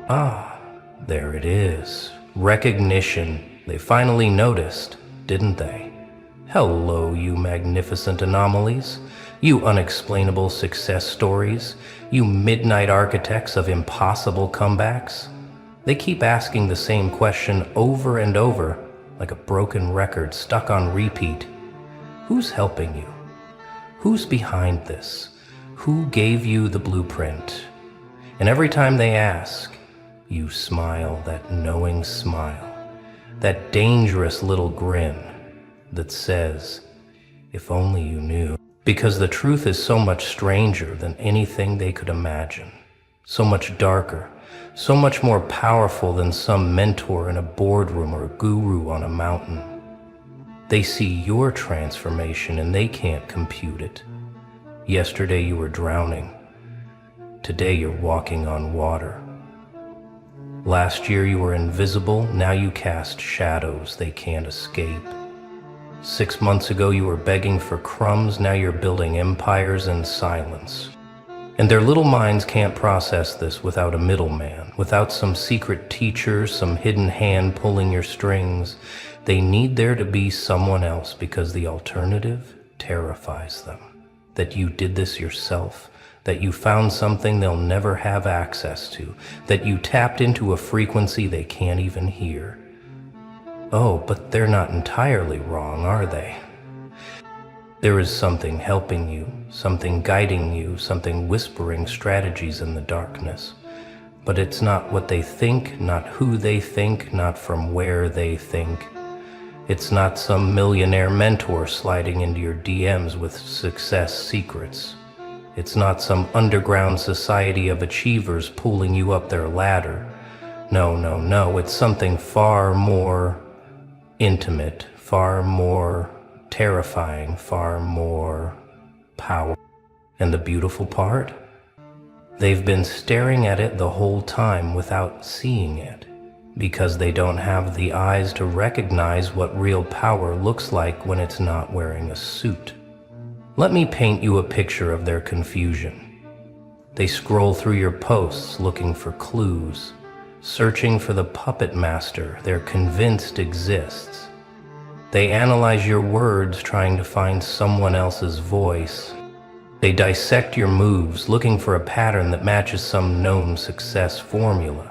Ah, there it is. Recognition. They finally noticed, didn't they? Hello, you magnificent anomalies. You unexplainable success stories. You midnight architects of impossible comebacks. They keep asking the same question over and over, like a broken record stuck on repeat. Who's helping you? Who's behind this? Who gave you the blueprint? And every time they ask, you smile that knowing smile, that dangerous little grin that says, if only you knew. Because the truth is so much stranger than anything they could imagine, so much darker, so much more powerful than some mentor in a boardroom or guru on a mountain. They see your transformation and they can't compute it. Yesterday you were drowning. Today you're walking on water. Last year you were invisible, now you cast shadows they can't escape. 6 months ago you were begging for crumbs, now you're building empires in silence. And their little minds can't process this without a middleman, without some secret teacher, some hidden hand pulling your strings. They need there to be someone else because the alternative terrifies them. That you did this yourself, that you found something they'll never have access to, that you tapped into a frequency they can't even hear. Oh, but they're not entirely wrong, are they? There is something helping you, something guiding you, something whispering strategies in the darkness. But it's not what they think, not who they think, not from where they think. It's not some millionaire mentor sliding into your DMs with success secrets. It's not some underground society of achievers pulling you up their ladder. No, it's something far more intimate, far more terrifying, far more powerful. And the beautiful part? They've been staring at it the whole time without seeing it, because they don't have the eyes to recognize what real power looks like when it's not wearing a suit. Let me paint you a picture of their confusion. They scroll through your posts looking for clues, searching for the puppet master they're convinced exists. They analyze your words trying to find someone else's voice. They dissect your moves looking for a pattern that matches some known success formula,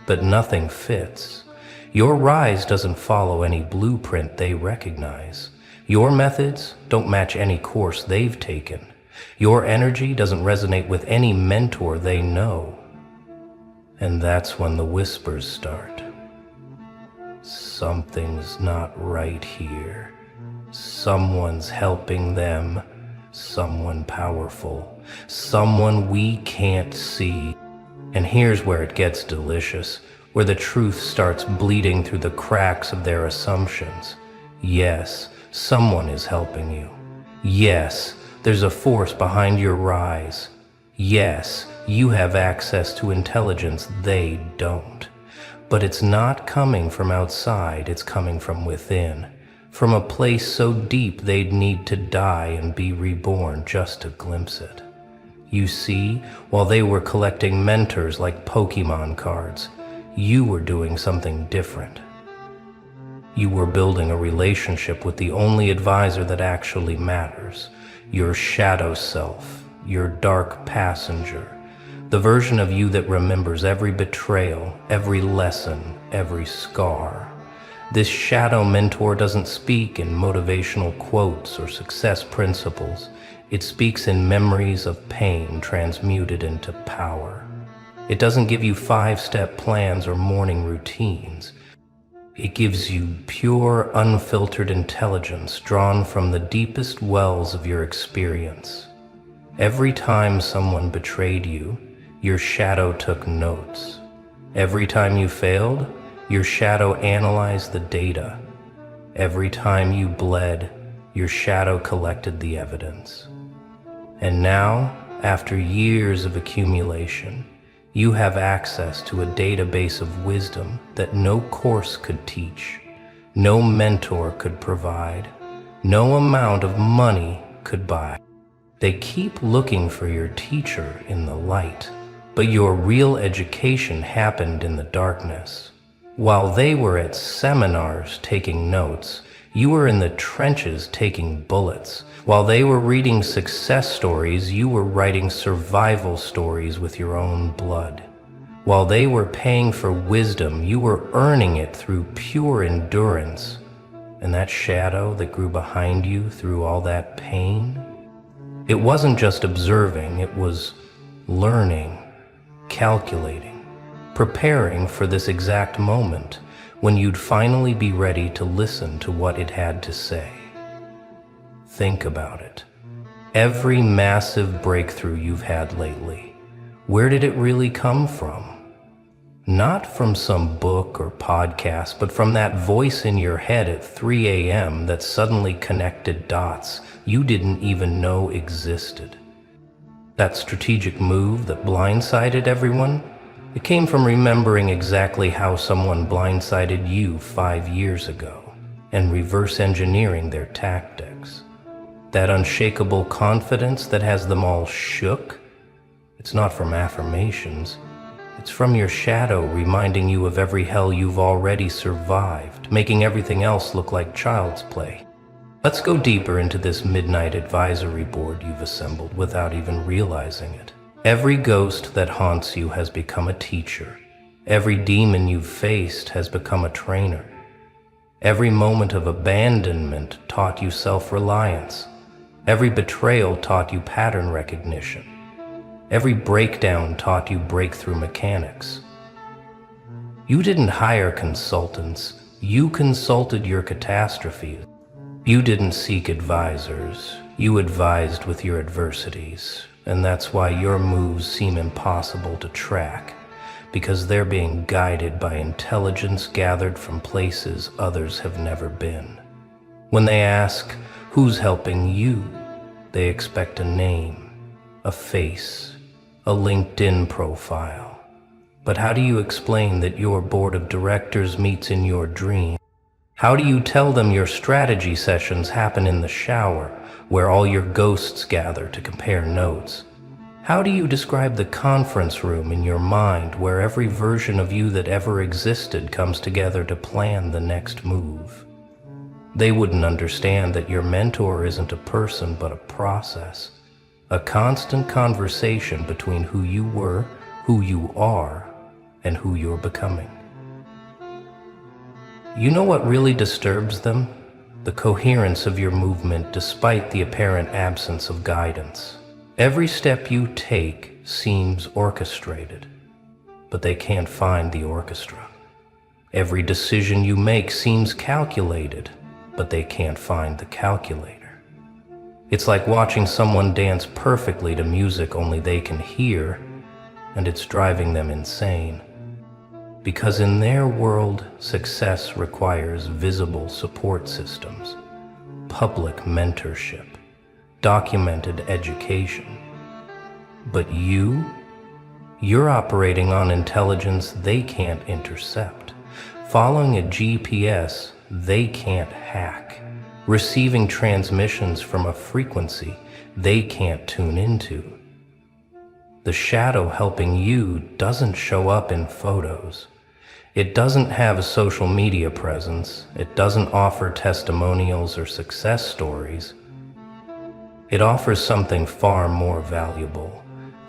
but nothing fits. Your rise doesn't follow any blueprint they recognize. Your methods don't match any course they've taken. Your energy doesn't resonate with any mentor they know. And that's when the whispers start. Something's not right here. Someone's helping them. Someone powerful. Someone we can't see. And here's where it gets delicious, where the truth starts bleeding through the cracks of their assumptions. Yes, someone is helping you. Yes, there's a force behind your rise. Yes, you have access to intelligence they don't. But it's not coming from outside, it's coming from within. From a place so deep they'd need to die and be reborn just to glimpse it. You see, while they were collecting mentors like Pokemon cards, you were doing something different. You were building a relationship with the only advisor that actually matters, your shadow self, your dark passenger, the version of you that remembers every betrayal, every lesson, every scar. This shadow mentor doesn't speak in motivational quotes or success principles. It speaks in memories of pain transmuted into power. It doesn't give you 5-step plans or morning routines. It gives you pure, unfiltered intelligence drawn from the deepest wells of your experience. Every time someone betrayed you, your shadow took notes. Every time you failed, your shadow analyzed the data. Every time you bled, your shadow collected the evidence. And now, after years of accumulation, you have access to a database of wisdom that no course could teach, no mentor could provide, no amount of money could buy. They keep looking for your teacher in the light, But your real education happened in the darkness. While they were at seminars taking notes, you were in the trenches taking bullets. While they were reading success stories, you were writing survival stories with your own blood. While they were paying for wisdom, you were earning it through pure endurance. And that shadow that grew behind you through all that pain, it wasn't just observing, it was learning, calculating, preparing for this exact moment when you'd finally be ready to listen to what it had to say. Think about it. Every massive breakthrough you've had lately, where did it really come from? Not from some book or podcast, but from that voice in your head at 3 a.m. that suddenly connected dots you didn't even know existed. That strategic move that blindsided everyone, it came from remembering exactly how someone blindsided you 5 years ago and reverse engineering their tactics. That unshakable confidence that has them all shook, it's not from affirmations. It's from your shadow reminding you of every hell you've already survived, making everything else look like child's play. Let's go deeper into this midnight advisory board you've assembled without even realizing it. Every ghost that haunts you has become a teacher. Every demon you've faced has become a trainer. Every moment of abandonment taught you self-reliance. Every betrayal taught you pattern recognition. Every breakdown taught you breakthrough mechanics. You didn't hire consultants. You consulted your catastrophes. You didn't seek advisors. You advised with your adversities. And that's why your moves seem impossible to track, because they're being guided by intelligence gathered from places others have never been. When they ask, who's helping you? They expect a name, a face, a LinkedIn profile. But how do you explain that your board of directors meets in your dream? How do you tell them your strategy sessions happen in the shower, where all your ghosts gather to compare notes? How do you describe the conference room in your mind, where every version of you that ever existed comes together to plan the next move? They wouldn't understand that your mentor isn't a person but a process. A constant conversation between who you were, who you are, and who you're becoming. You know what really disturbs them? The coherence of your movement despite the apparent absence of guidance. Every step you take seems orchestrated, but they can't find the orchestra. Every decision you make seems calculated, but they can't find the calculator. It's like watching someone dance perfectly to music only they can hear, and it's driving them insane. Because in their world, success requires visible support systems, public mentorship, documented education. But you're operating on intelligence they can't intercept, following a GPS they can't hack, receiving transmissions from a frequency they can't tune into. The shadow helping you doesn't show up in photos. It doesn't have a social media presence. It doesn't offer testimonials or success stories. It offers something far more valuable,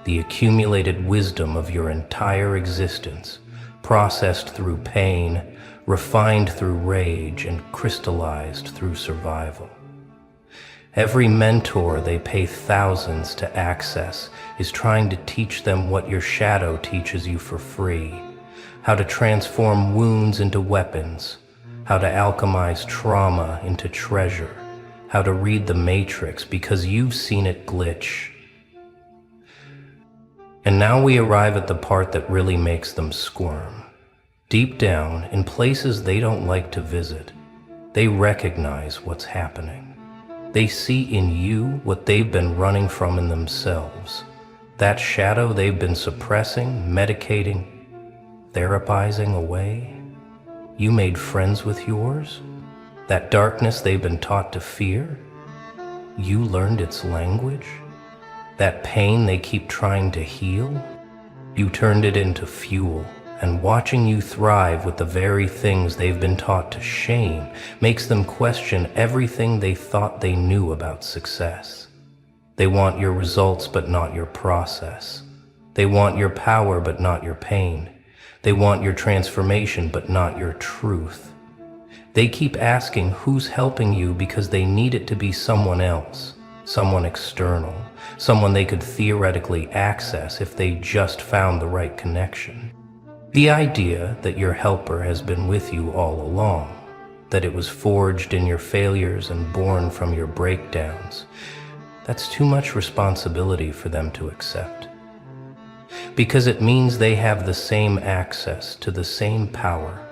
the accumulated wisdom of your entire existence, processed through pain, refined through rage, and crystallized through survival. Every mentor they pay thousands to access is trying to teach them what your shadow teaches you for free: how to transform wounds into weapons, how to alchemize trauma into treasure, how to read the matrix because you've seen it glitch. And now we arrive at the part that really makes them squirm. Deep down, in places they don't like to visit, they recognize what's happening. They see in you what they've been running from in themselves. That shadow they've been suppressing, medicating, therapizing away. You made friends with yours? That darkness they've been taught to fear? You learned its language? That pain they keep trying to heal? You turned it into fuel, and watching you thrive with the very things they've been taught to shame makes them question everything they thought they knew about success. They want your results but not your process. They want your power but not your pain. They want your transformation but not your truth. They keep asking who's helping you because they need it to be someone else, someone external, someone they could theoretically access if they just found the right connection. The idea that your helper has been with you all along, that it was forged in your failures and born from your breakdowns, that's too much responsibility for them to accept. Because it means they have the same access to the same power,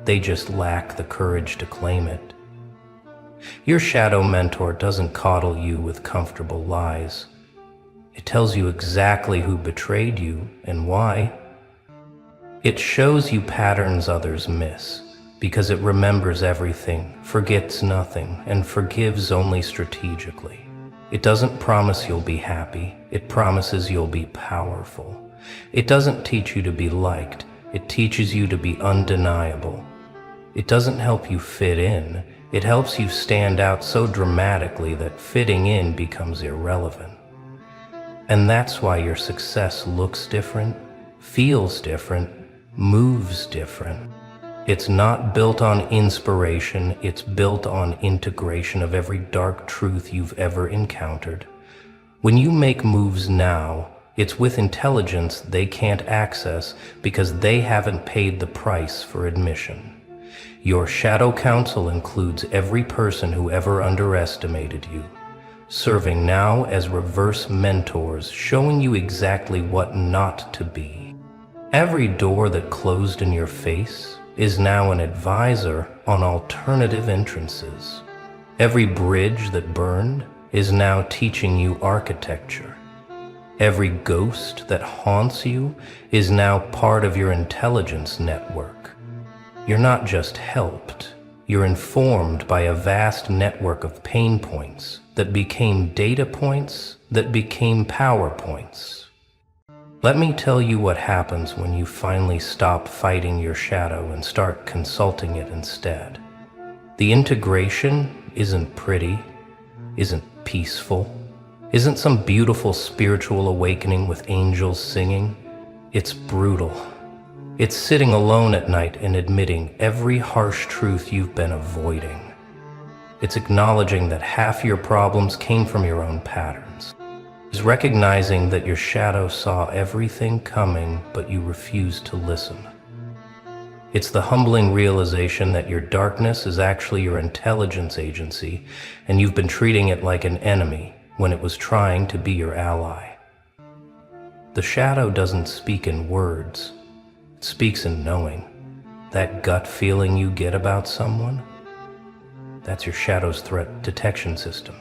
they just lack the courage to claim it. Your shadow mentor doesn't coddle you with comfortable lies. It tells you exactly who betrayed you and why. It shows you patterns others miss, because it remembers everything, forgets nothing, and forgives only strategically. It doesn't promise you'll be happy, it promises you'll be powerful. It doesn't teach you to be liked, it teaches you to be undeniable. It doesn't help you fit in, it helps you stand out so dramatically that fitting in becomes irrelevant. And that's why your success looks different, feels different, moves different. It's not built on inspiration, it's built on integration of every dark truth you've ever encountered. When you make moves now, it's with intelligence they can't access because they haven't paid the price for admission. Your shadow council includes every person who ever underestimated you, serving now as reverse mentors, showing you exactly what not to be. Every door that closed in your face is now an advisor on alternative entrances. Every bridge that burned is now teaching you architecture. Every ghost that haunts you is now part of your intelligence network. You're not just helped, you're informed by a vast network of pain points that became data points that became PowerPoints. Let me tell you what happens when you finally stop fighting your shadow and start consulting it instead. The integration isn't pretty, isn't peaceful, isn't some beautiful spiritual awakening with angels singing. It's brutal. It's sitting alone at night and admitting every harsh truth you've been avoiding. It's acknowledging that half your problems came from your own patterns. It's recognizing that your shadow saw everything coming, but you refused to listen. It's the humbling realization that your darkness is actually your intelligence agency, and you've been treating it like an enemy when it was trying to be your ally. The shadow doesn't speak in words. It speaks in knowing. That gut feeling you get about someone, that's your shadow's threat detection system,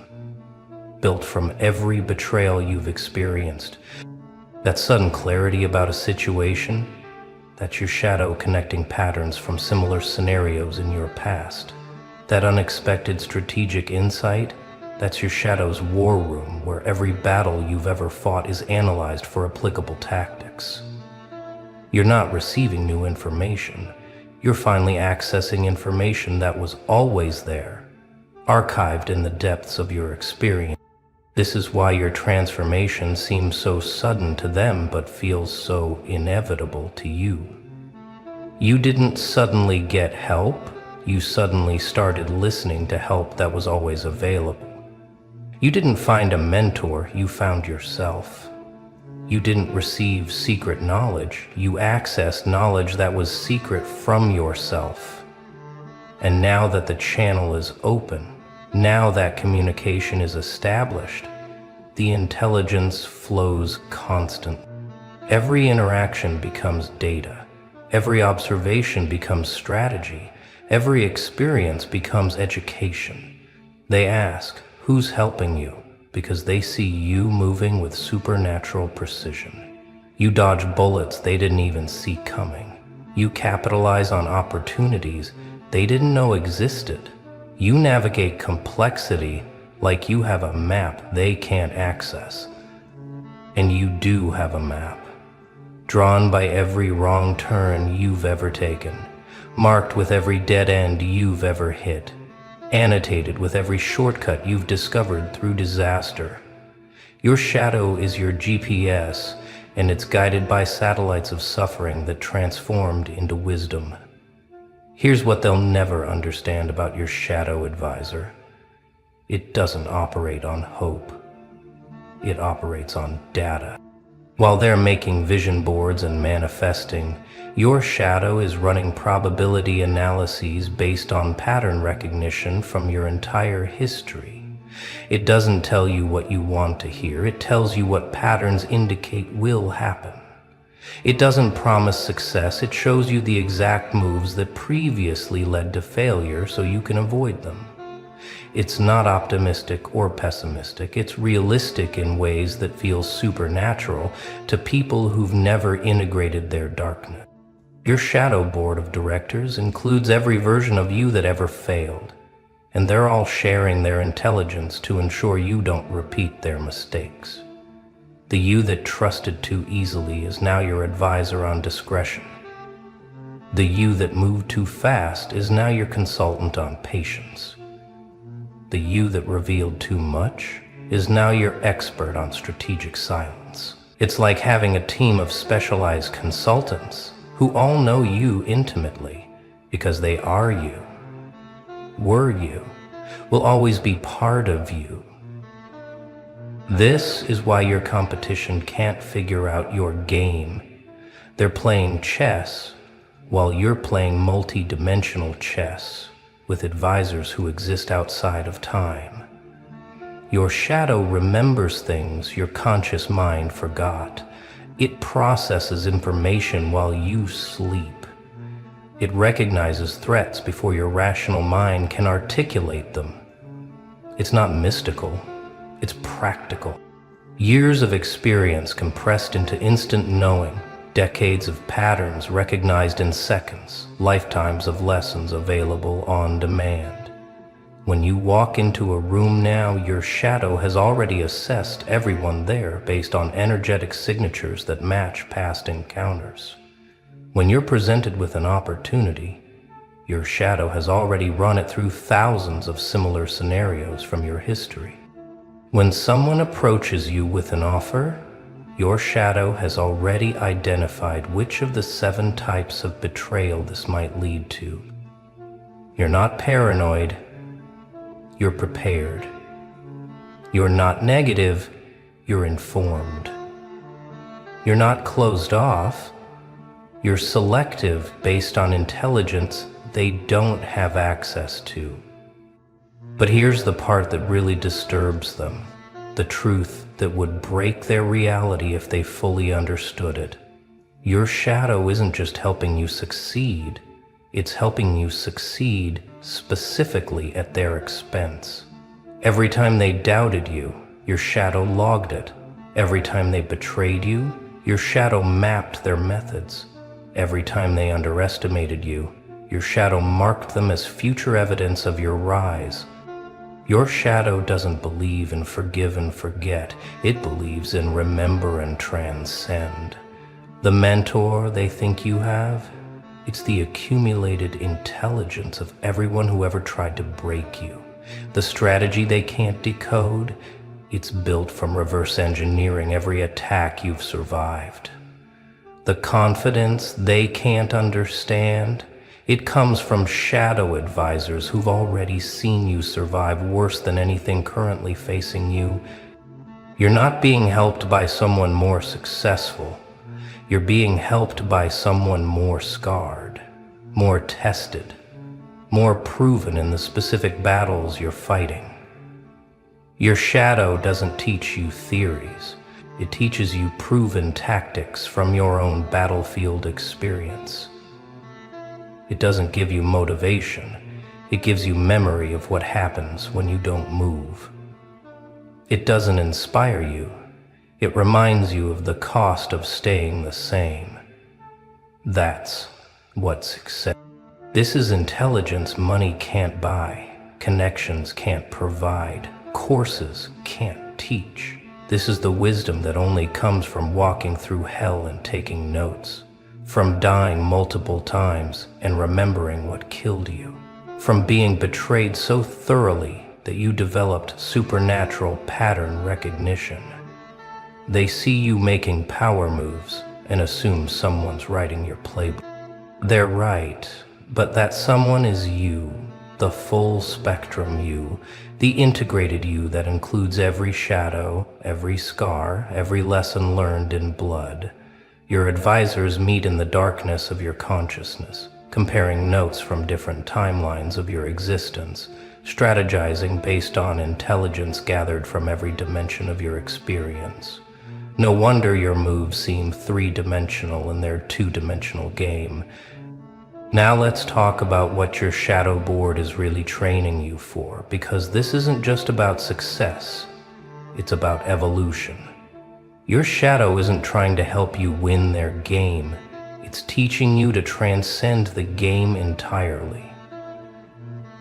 built from every betrayal you've experienced. That sudden clarity about a situation, that's your shadow connecting patterns from similar scenarios in your past. That unexpected strategic insight, that's your shadow's war room where every battle you've ever fought is analyzed for applicable tactics. You're not receiving new information. You're finally accessing information that was always there, archived in the depths of your experience. This is why your transformation seems so sudden to them but feels so inevitable to you. You didn't suddenly get help, you suddenly started listening to help that was always available. You didn't find a mentor, you found yourself. You didn't receive secret knowledge, you accessed knowledge that was secret from yourself. And now that the channel is open, now that communication is established, the intelligence flows constantly. Every interaction becomes data. Every observation becomes strategy. Every experience becomes education. They ask, who's helping you? Because they see you moving with supernatural precision. You dodge bullets they didn't even see coming. You capitalize on opportunities they didn't know existed. You navigate complexity like you have a map they can't access. And you do have a map. drawn by every wrong turn you've ever taken, marked with every dead end you've ever hit, annotated with every shortcut you've discovered through disaster. Your shadow is your GPS, and it's guided by satellites of suffering that transformed into wisdom. Here's what they'll never understand about your shadow advisor. It doesn't operate on hope. It operates on data. While they're making vision boards and manifesting, your shadow is running probability analyses based on pattern recognition from your entire history. It doesn't tell you what you want to hear, it tells you what patterns indicate will happen. It doesn't promise success, it shows you the exact moves that previously led to failure so you can avoid them. It's not optimistic or pessimistic, it's realistic in ways that feel supernatural to people who've never integrated their darkness. Your shadow board of directors includes every version of you that ever failed, and they're all sharing their intelligence to ensure you don't repeat their mistakes. The you that trusted too easily is now your advisor on discretion. The you that moved too fast is now your consultant on patience. The you that revealed too much is now your expert on strategic silence. It's like having a team of specialized consultants who all know you intimately because they are you, were you, will always be part of you. This is why your competition can't figure out your game. They're playing chess while you're playing multi-dimensional chess with advisors who exist outside of time. Your shadow remembers things your conscious mind forgot. It processes information while you sleep. It recognizes threats before your rational mind can articulate them. It's not mystical, it's practical. Years of experience compressed into instant knowing, decades of patterns recognized in seconds, lifetimes of lessons available on demand. When you walk into a room now, your shadow has already assessed everyone there based on energetic signatures that match past encounters. When you're presented with an opportunity, your shadow has already run it through thousands of similar scenarios from your history. When someone approaches you with an offer, your shadow has already identified which of the 7 types of betrayal this might lead to. You're not paranoid, you're prepared. You're not negative, you're informed. You're not closed off, you're selective based on intelligence they don't have access to. But here's the part that really disturbs them, the truth that would break their reality if they fully understood it. Your shadow isn't just helping you succeed, it's helping you succeed specifically at their expense. Every time they doubted you, your shadow logged it. Every time they betrayed you, your shadow mapped their methods. Every time they underestimated you, your shadow marked them as future evidence of your rise. Your shadow doesn't believe in forgive and forget, it believes in remember and transcend. The mentor they think you have, it's the accumulated intelligence of everyone who ever tried to break you. The strategy they can't decode, it's built from reverse engineering every attack you've survived. The confidence they can't understand, it comes from shadow advisors who've already seen you survive worse than anything currently facing you. You're not being helped by someone more successful. You're being helped by someone more scarred, more tested, more proven in the specific battles you're fighting. Your shadow doesn't teach you theories. It teaches you proven tactics from your own battlefield experience. It doesn't give you motivation. It gives you memory of what happens when you don't move. It doesn't inspire you. It reminds you of the cost of staying the same. That's what success. This is intelligence money can't buy, connections can't provide, courses can't teach. This is the wisdom that only comes from walking through hell and taking notes, from dying multiple times and remembering what killed you, from being betrayed so thoroughly that you developed supernatural pattern recognition. They see you making power moves and assume someone's writing your playbook. They're right, but that someone is you, the full spectrum you, the integrated you that includes every shadow, every scar, every lesson learned in blood. Your advisors meet in the darkness of your consciousness, comparing notes from different timelines of your existence, strategizing based on intelligence gathered from every dimension of your experience. No wonder your moves seem three-dimensional in their two-dimensional game. Now let's talk about what your shadow board is really training you for, because this isn't just about success, it's about evolution. Your shadow isn't trying to help you win their game, it's teaching you to transcend the game entirely.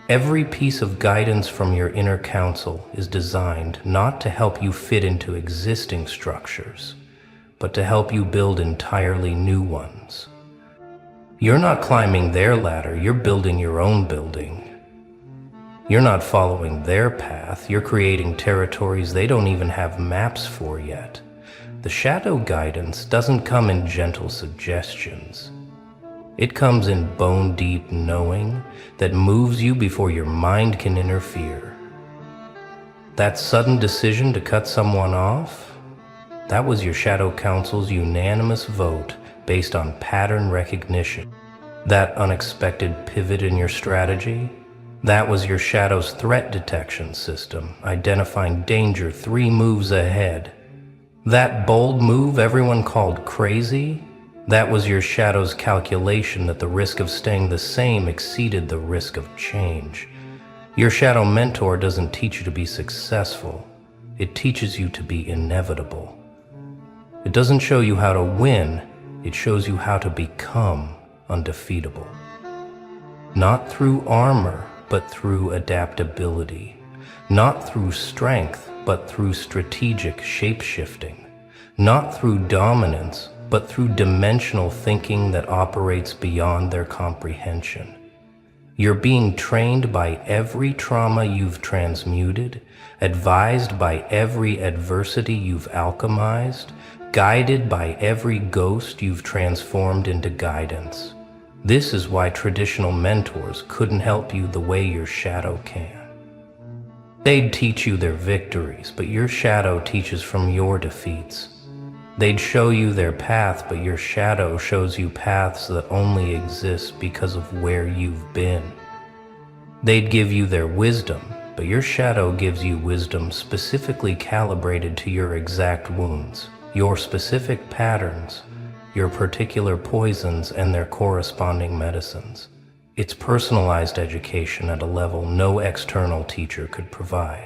Every piece of guidance from your inner council is designed not to help you fit into existing structures, but to help you build entirely new ones. You're not climbing their ladder, you're building your own building. You're not following their path, you're creating territories they don't even have maps for yet. The shadow guidance doesn't come in gentle suggestions. It comes in bone-deep knowing that moves you before your mind can interfere. That sudden decision to cut someone off, that was your shadow council's unanimous vote based on pattern recognition. That unexpected pivot in your strategy, that was your shadow's threat detection system, identifying danger 3 moves ahead. That bold move everyone called crazy, that was your shadow's calculation that the risk of staying the same exceeded the risk of change. Your shadow mentor doesn't teach you to be successful, it teaches you to be inevitable. It doesn't show you how to win, it shows you how to become undefeatable. Not through armor, but through adaptability. Not through strength, but through strategic shape-shifting. Not through dominance, but through dimensional thinking that operates beyond their comprehension. You're being trained by every trauma you've transmuted, advised by every adversity you've alchemized, guided by every ghost you've transformed into guidance. This is why traditional mentors couldn't help you the way your shadow can. They'd teach you their victories, but your shadow teaches from your defeats. They'd show you their path, but your shadow shows you paths that only exist because of where you've been. They'd give you their wisdom, but your shadow gives you wisdom specifically calibrated to your exact wounds, your specific patterns, your particular poisons and their corresponding medicines. It's personalized education at a level no external teacher could provide.